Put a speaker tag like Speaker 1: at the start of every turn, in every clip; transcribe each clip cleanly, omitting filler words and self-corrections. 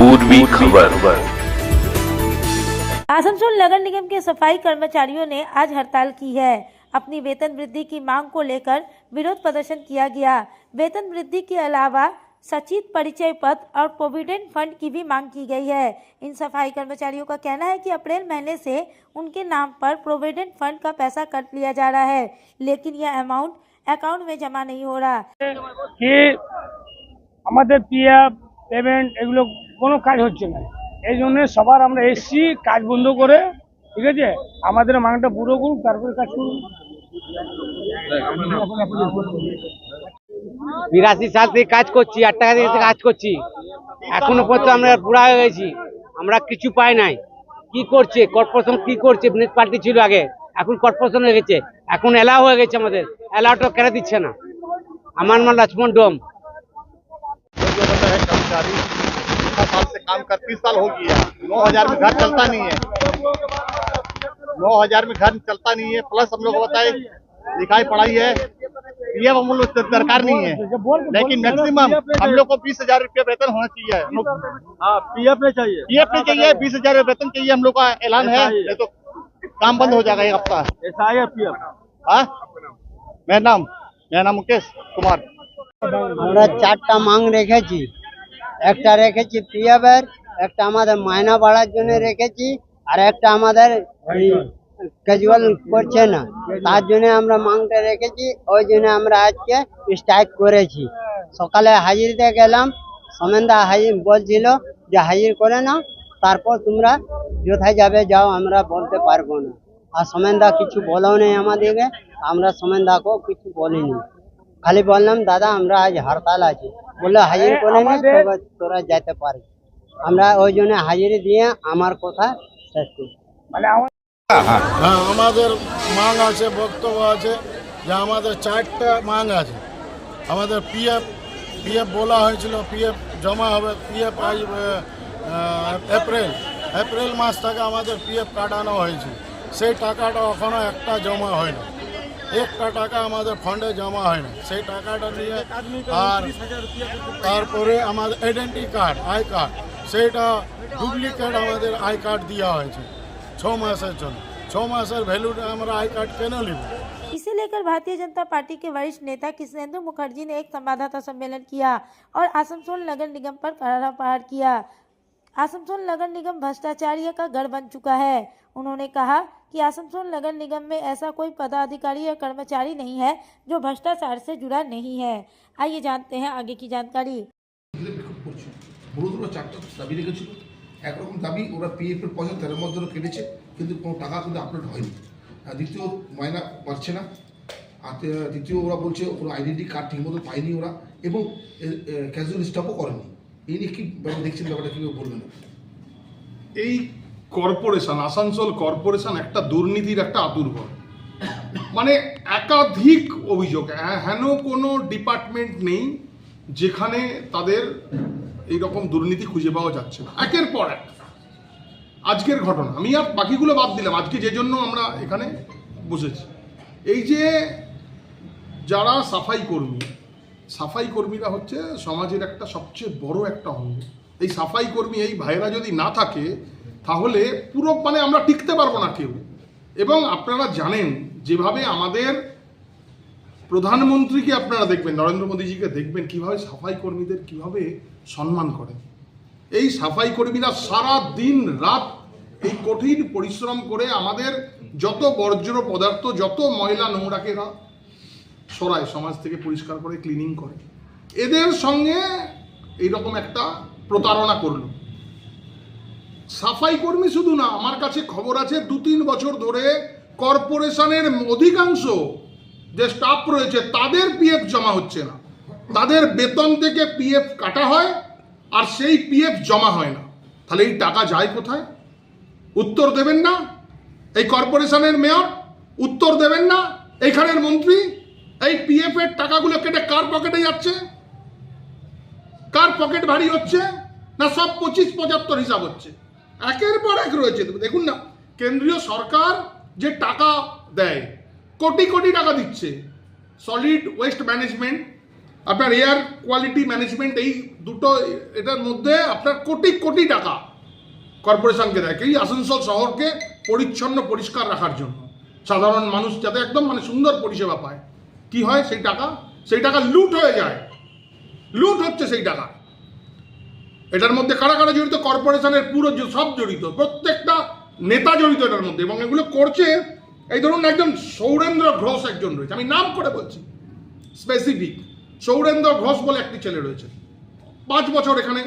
Speaker 1: पूर्वी खबर।
Speaker 2: आसनसोल नगर निगम के सफाई कर्मचारियों ने आज हड़ताल की है। अपनी वेतन वृद्धि की मांग को लेकर विरोध प्रदर्शन किया गया। वेतन वृद्धि के अलावा सचित परिचय पत्र और प्रोविडेंट फंड की भी मांग की गई है। इन सफाई कर्मचारियों का कहना है कि अप्रैल महीने से उनके नाम पर प्रोविडेंट फंड का पैसा काट लिया जा रहा है, लेकिन यह अमाउंट अकाउंट में जमा नहीं हो रहा।
Speaker 3: कि আমাদের পিএফ পেমেন্ট এগুলো কোনো কাজ হচ্ছে না, এই জন্য সবার আমরা এসছি কাজ বন্ধ করে, ঠিক আছে, আমাদের মাংটা পুরো করুন, তারপরে কাজ করুন।
Speaker 4: 82 সাল থেকে কাজ করছি, 8 টাকা দিয়ে কাজ করছি, এখনো পর্যন্ত আমরা বুড়া হয়ে গেছি, আমরা কিছু পাই নাই। কি করছে কর্পোরেশন, কি করছে? মিউনিসিপালিটি ছিল আগে, এখন কর্পোরেশন হয়ে গেছে, এখন এলাও হয়ে গেছে। আমাদের এলাওটা কেন দিচ্ছে না? আমার নাম লক্ষ্মণ ডোম।
Speaker 5: कर्मचारी 30 साल से काम कर, 30 साल हो गया, 9000 में घर चलता नहीं है, 9000 में घर चलता नहीं है। प्लस हम लोग बताए लिखाई पढ़ाई है, ये हम लोग दरकार नहीं है, लेकिन मैक्सिमम हम लोग को 20,000 रुपया वेतन होना चाहिए।
Speaker 3: पीएफ नहीं चाहिए,
Speaker 5: 20,000 वेतन चाहिए, हम लोग का ऐलान है, नहीं तो काम बंद हो जाएगा एक हफ्ता।
Speaker 3: ऐसा है पीएफ।
Speaker 5: हाँ, मेरा नाम मुकेश कुमार।
Speaker 4: আমরা 4টা মাং রেখেছি, একটা রেখেছি পিএফের, একটা আমাদের মায়না বাড়ার জন্য রেখেছি, আর একটা আমাদের ক্যাজুয়াল করছে না তার জন্য আমরা মাংটা রেখেছি। ওই জন্য আমরা আজকে স্ট্রাইক করেছি। সকালে হাজিরিতে গেলাম, সমেন্দা হাজির বলছিল যে হাজির করে নাও, তারপর তোমরা কোথায় যাবে যাও, আমরা বলতে পারবো না। আর সমেন্দা কিছু বলেও নেই আমাদেরকে, আমরা সমেন্দাকেও কিছু বলিনি, খালি বললাম দাদা আমরা আজ হরতাল আছে, বললো হাজির করে নি তোরা যেতে পারবি। আমরা ওই জন্য হাজিরি দিয়ে আমার কথা শেষ করি।
Speaker 6: হ্যাঁ, আমাদের মাং আছে, বক্তব্য আছে যে আমাদের 4টা মাং আছে। আমাদের পিএফ বলা হয়েছিল পিএফ জমা হবে, পিএফ আজ এপ্রিল মাস থেকে আমাদের পিএফ কাটানো হয়েছে, সেই টাকাটা এখনো একটা জমা হয় না, একটা টাকা আমাদের ফান্ডে জমা হয় না। সেই টাকাটা নিয়ে আর তারপরে আমাদের আইডেন্টি কার্ড, আই কার্ড, সেইটা ডুপ্লিকেট আমাদের আই কার্ড দেওয়া হয়েছে 6 মাসের জন্য। 6 মাসের ভ্যালুটা আমরা আই कार्ड কেন নিব?
Speaker 2: इसे लेकर भारतीय जनता पार्टी के वरिष्ठ नेता कृष्णेंदु मुखर्जी ने एक संवाददाता सम्मेलन किया और आसनसोल नगर निगम पर करारा प्रहार किया। आसनसोल नगर निगम भ्रष्टाचारी का गढ़ बन चुका है। उन्होंने कहा कि आसनसोल नगर निगम में ऐसा कोई पदाधिकारी या कर्मचारी नहीं है जो भ्रष्टाचार से जुड़ा नहीं है। आइए जानते हैं आगे की जानकारी।
Speaker 7: মূলত 4টা দাবি রেখেছিল। একরকম দাবি, ওরা পিএফ এর পয়সা 13 মাস ধরে কেটেছে, কিন্তু কোনো টাকা কিন্তু আপলোড হয়নি। দ্বিতীয়, মাইনা পাচ্ছে না। আর তৃতীয়, ওরা বলছে ওরা আইডেন্টি কার্ড ঠিকমতো পায়নি ওরা, এবং ক্যাজুয়াল স্টপও করেনি। এই নিয়ে কি দেখছেন ব্যাপারটা, কীভাবে বলবেন?
Speaker 6: এই কর্পোরেশন, আসানসোল কর্পোরেশন একটা দুর্নীতির একটা আতুরঘর। মানে একাধিক অভিযোগ, হেন কোনো ডিপার্টমেন্ট নেই যেখানে তাদের এইরকম দুর্নীতি খুঁজে পাওয়া যাচ্ছে না। একের পর এক আজকের ঘটনা, আমি আর বাকিগুলো বাদ দিলাম, আজকে যে জন্য আমরা এখানে বসেছি, এই যে যারা সাফাই কর্মীরা হচ্ছে সমাজের একটা সবচেয়ে বড় একটা অঙ্গ। এই সাফাই কর্মী, এই ভাইরা যদি না থাকে তাহলে পুরো মানে আমরা টিকতে পারবো না কেউ। এবং আপনারা জানেন যেভাবে আমাদের প্রধানমন্ত্রীকে আপনারা দেখবেন, নরেন্দ্র মোদীজিকে দেখবেন কিভাবে সাফাই কর্মীদের কিভাবে সম্মান করেন। এই সাফাই কর্মীরা সারা দিন রাত এই কঠিন পরিশ্রম করে আমাদের যত বর্জ্য পদার্থ, যত ময়লা নোংরাকে এরা সরায়, সমাজ থেকে পরিষ্কার করে ক্লিনিং করে। এদের সঙ্গে এইরকম একটা প্রতারণা করলো। সাফাই কর্মী শুধু না, আমার কাছে খবর আছে 2-3 বছর ধরে কর্পোরেশনের অধিকাংশ যে স্টাফ রয়েছে তাদের পিএফ জমা হচ্ছে না, তাদের বেতন থেকে পিএফ কাটা হয় আর সেই পিএফ জমা হয় না। তাহলে এই টাকা যায় কোথায়? উত্তর দেবেন না এই কর্পোরেশনের মেয়র, উত্তর দেবেন না এইখানের মন্ত্রী। এই পিএফ এর টাকাগুলো কেটে কার পকেটে যাচ্ছে? কার পকেট ভারী হচ্ছে? না সব 25-75 হিসাব হচ্ছে, একের পর এক রয়েছে। দেখুন না, কেন্দ্রীয় সরকার যে টাকা দেয়, কোটি কোটি টাকা দিচ্ছে সলিড ওয়েস্ট ম্যানেজমেন্ট, আপনার এয়ার কোয়ালিটি ম্যানেজমেন্ট, এই দুটো এটার মধ্যে আপনার কোটি কোটি টাকা কর্পোরেশনকে দেয় এই আসানসোল শহরকে পরিচ্ছন্ন পরিষ্কার রাখার জন্য, সাধারণ মানুষ যাতে একদম মানে সুন্দর পরিষেবা পায়। কি হয় সেই টাকা লুট হয়ে যায়, লুট হচ্ছে সেই টাকা। এটার মধ্যে কারা কারা জড়িত? কর্পোরেশনের পুরো সব জড়িত, প্রত্যেকটা নেতা জড়িত এটার মধ্যে। এবং এগুলো করছে এই ধরুন একজন সৌরেন্দ্র ঘোষ একজন রয়েছে, আমি নাম করে বলছি স্পেসিফিক, সৌরেন্দ্র ঘোষ বলে একটি ছেলে রয়েছে, 5 বছর এখানে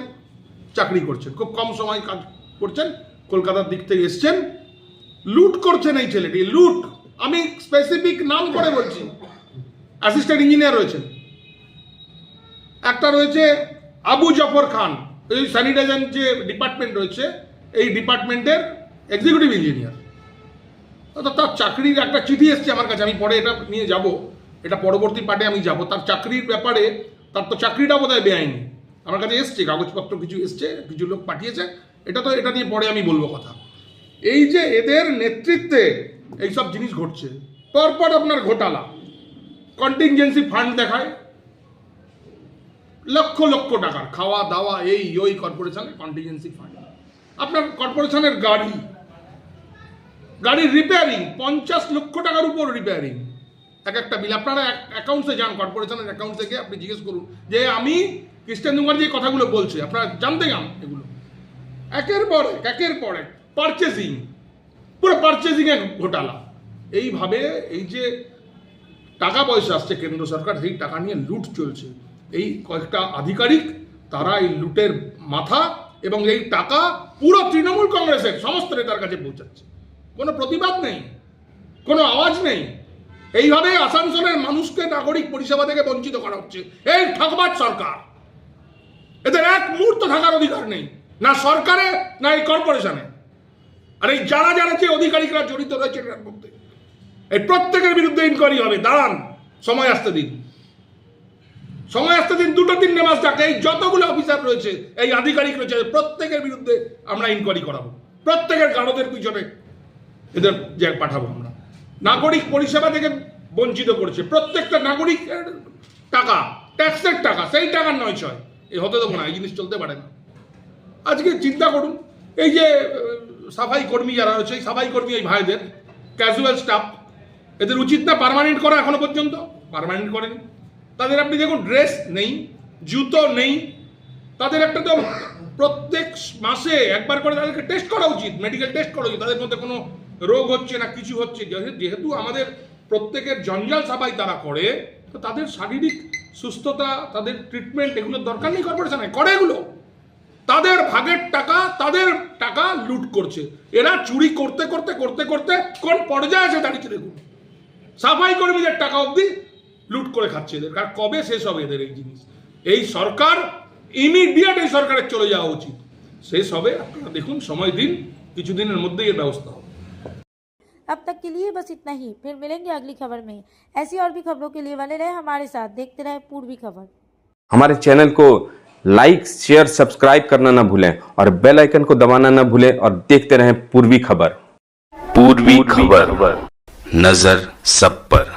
Speaker 6: চাকরি করছেন, খুব কম সময় কাজ করছেন, কলকাতার দিক থেকে এসছেন, লুট করছেন এই ছেলেটি, লুট। আমি স্পেসিফিক নাম করে বলছি। অ্যাসিস্ট্যান্ট ইঞ্জিনিয়ার রয়েছেন, একটা রয়েছে আবু জাফর খান, এই স্যানিটাইজেশন যে ডিপার্টমেন্ট রয়েছে এই ডিপার্টমেন্টের এক্সিকিউটিভ ইঞ্জিনিয়ার। তার চাকরির একটা চিঠি এসছে আমার কাছে, আমি পরে এটা নিয়ে যাব, এটা পরবর্তী পার্টে আমি যাব। তার চাকরির ব্যাপারে, তার তো চাকরিটা বোধহয় বেআইনি, আমার কাছে এসছে কাগজপত্র কিছু এসছে, কিছু লোক পাঠিয়েছে, এটা নিয়ে পরে আমি বলবো কথা। এই যে এদের নেতৃত্বে এইসব জিনিস ঘটছে, পরপর আপনার ঘোটালা, কন্টিনজেন্সি ফান্ড দেখায় লক্ষ লক্ষ টাকার, খাওয়া দাওয়া এই ওই কর্পোরেশনের কন্টিনজেন্সি ফান্ড। আপনার কর্পোরেশনের গাড়ির রিপেয়ারিং 50 লক্ষ টাকার উপর রিপেয়ারিং, একটা বিল। আপনারা অ্যাকাউন্টসে যান, কর্পোরেশনের অ্যাকাউন্টস থেকে আপনি জিজ্ঞেস করুন যে আমি ক্রিস্টিয়ান মুখার্জি যে কথাগুলো বলছে আপনারা জানতে যান, এগুলো একের পর এক পারচেজিং, পুরো পারচেজিংয়ে ঘোটালা। এইভাবে এই যে টাকা পয়সা আসছে কেন্দ্র সরকার, সেই টাকা নিয়ে লুট চলছে। এই কয়েকটা আধিকারিক তারা এই লুটের মাথা, এবং এই টাকা পুরো তৃণমূল কংগ্রেসের সমস্ত নেতার কাছে পৌঁছাচ্ছে, কোনো প্রতিবাদ নেই, কোনো আওয়াজ নেই। এইভাবে আসানসোলের মানুষকে নাগরিক পরিষেবা থেকে বঞ্চিত করা হচ্ছে এই ঠকবাজ সরকার। এদের এক মুহূর্ত থাকার অধিকার নেই, না সরকারে না এই কর্পোরেশনে। আর এই যারা যে অধিকারিকরা জড়িত রয়েছে এটার মধ্যে, এই প্রত্যেকের বিরুদ্ধে ইনকোয়ারি হবে। দাঁড়ান, সময় আসতে দিন, 2-3 মাস যাক, এই যতগুলো অফিসার রয়েছে, এই আধিকারিক রয়েছে, প্রত্যেকের বিরুদ্ধে আমরা ইনকোয়ারি করাবো, প্রত্যেকের গারদের পিছনে এদের যে পাঠাবো আমরা। নাগরিক পরিষেবা থেকে বঞ্চিত করছে, প্রত্যেকটা নাগরিকের টাকা, ট্যাক্সের টাকা, সেই টাকার নয় ছয়, এই হতে দেবো না, এই জিনিস চলতে পারে না। আজকে চিন্তা করুন, এই যে সাফাই কর্মী যারা রয়েছে, এই সাফাই কর্মী এই ভাইদের ক্যাজুয়াল স্টাফ, এদের উচিত না পার্মানেন্ট করা? এখনো পর্যন্ত পার্মানেন্ট করেনি। তাদের আপনি দেখুন ড্রেস নেই, জুতো নেই, তাদের একটা তো প্রত্যেক মাসে একবার করে তাদেরকে টেস্ট করা উচিত, মেডিকেল টেস্ট করা উচিত, তাদের মধ্যে কোনো রোগ হচ্ছে না কিছু হচ্ছে। যেহেতু আমাদের প্রত্যেকের জঞ্জাল সাফাই তারা করে, তো তাদের শারীরিক সুস্থতা, তাদের ট্রিটমেন্ট, এগুলোর দরকার নেই কর্পোরেশনে, করে এগুলো। তাদের ভাগের টাকা, তাদের টাকা লুট করছে এরা, চুরি করতে করতে করতে করতে কোন পর্যায়ে এসে দাঁড়িয়েছে দেখুন। সাফাই কর্মীদের টাকা অবধি লুট করে খাচ্ছে এদের। কার কবে শেষ হবে এদের এই জিনিস? এই সরকার ইমিডিয়েট এই সরকারের চলে যাওয়া উচিত, শেষ হবে। আপনারা দেখুন, সময় দিন, কিছুদিনের মধ্যেই এর ব্যবস্থা হবে।
Speaker 2: अब तक के लिए बस इतना ही, फिर मिलेंगे अगली खबर में। ऐसी और भी खबरों के लिए बने रहे हमारे साथ, देखते रहे पूर्वी खबर।
Speaker 1: हमारे चैनल को लाइक, शेयर, सब्सक्राइब करना ना भूलें और बेल आइकन को दबाना ना भूलें और देखते रहें पूर्वी खबर।
Speaker 8: पूर्वी खबर, नजर सब पर।